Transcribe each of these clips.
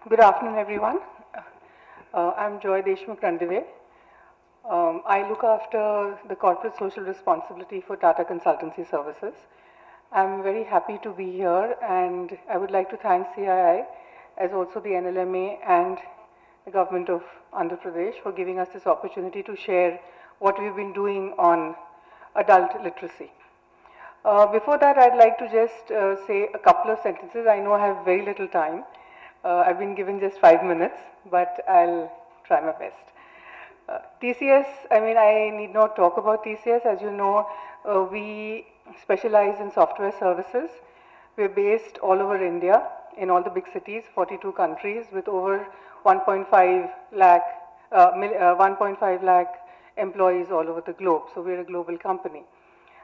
Good afternoon, everyone. I'm Joy Deshmukh Randave. I look after the corporate social responsibility for Tata Consultancy Services. I'm very happy to be here, and I would like to thank CII, as also the NLMA and the government of Andhra Pradesh for giving us this opportunity to share what we've been doing on adult literacy. Before that, I'd like to just say a couple of sentences. I know I have very little time. I've been given just 5 minutes, but I'll try my best. TCS, I need not talk about TCS. As you know, we specialize in software services. We're based all over India, in all the big cities, 42 countries, with over 1.5 lakh employees all over the globe. So we're a global company.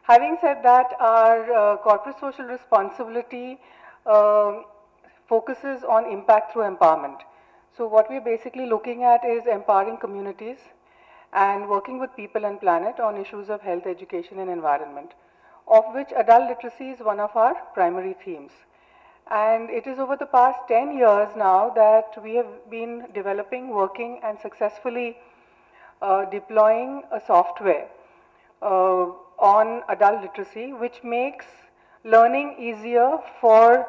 Having said that, our corporate social responsibility focuses on impact through empowerment. So what we're basically looking at is empowering communities and working with people and planet on issues of health, education and environment, of which adult literacy is one of our primary themes. And it is over the past 10 years now that we have been developing, working and successfully deploying a software on adult literacy, which makes learning easier for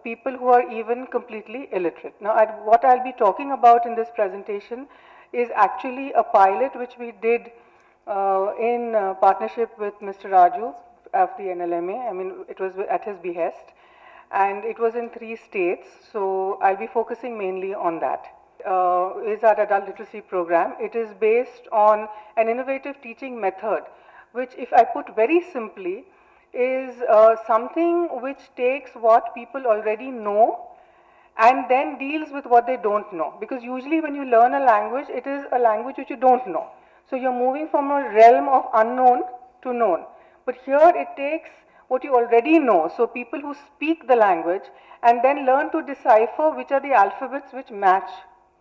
people who are even completely illiterate. Now, what I'll be talking about in this presentation is actually a pilot which we did in partnership with Mr. Raju of the NLMA. It was at his behest, and it was in 3 states, so I'll be focusing mainly on that. Is our adult literacy program. It is based on an innovative teaching method, which, if I put very simply, is something which takes what people already know and then deals with what they don't know. Because usually when you learn a language, it is a language which you don't know. So you're moving from a realm of unknown to known. But here it takes what you already know, so people who speak the language, and then learn to decipher which are the alphabets which match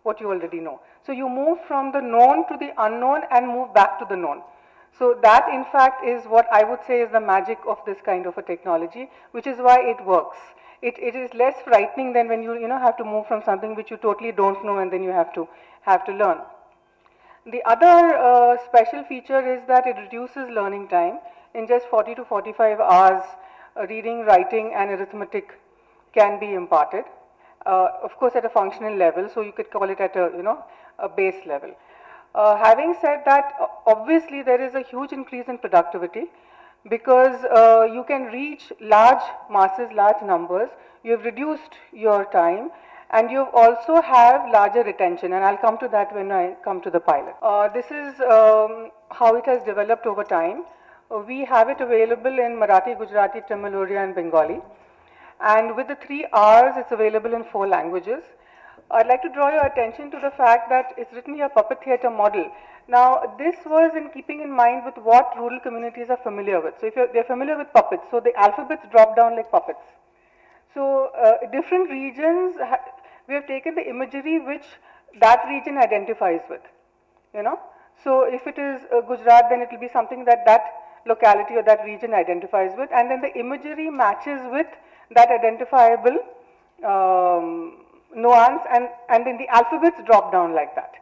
what you already know. So you move from the known to the unknown and move back to the known. So that, in fact, is what I would say is the magic of this kind of a technology, which is why it works. It is less frightening than when you have to move from something which you totally don't know and then you have to learn. The other special feature is that it reduces learning time. In just 40 to 45 hours, reading, writing and arithmetic can be imparted. Of course, at a functional level, so you could call it at a base level. Having said that, obviously there is a huge increase in productivity, because you can reach large masses, large numbers, you've reduced your time, and you also have larger retention, and I'll come to that when I come to the pilot. This is how it has developed over time. We have it available in Marathi, Gujarati, Tamil, Oriya and Bengali, and with the 3 Rs, it's available in 4 languages. I'd like to draw your attention to the fact that it's written here puppet theatre model. Now, this was in keeping in mind with what rural communities are familiar with. So, if they're familiar with puppets, so the alphabets drop down like puppets. So, different regions, we have taken the imagery which that region identifies with, So, if it is Gujarat, then it will be something that locality or that region identifies with, and then the imagery matches with that identifiable nuance, and then the alphabets drop down like that.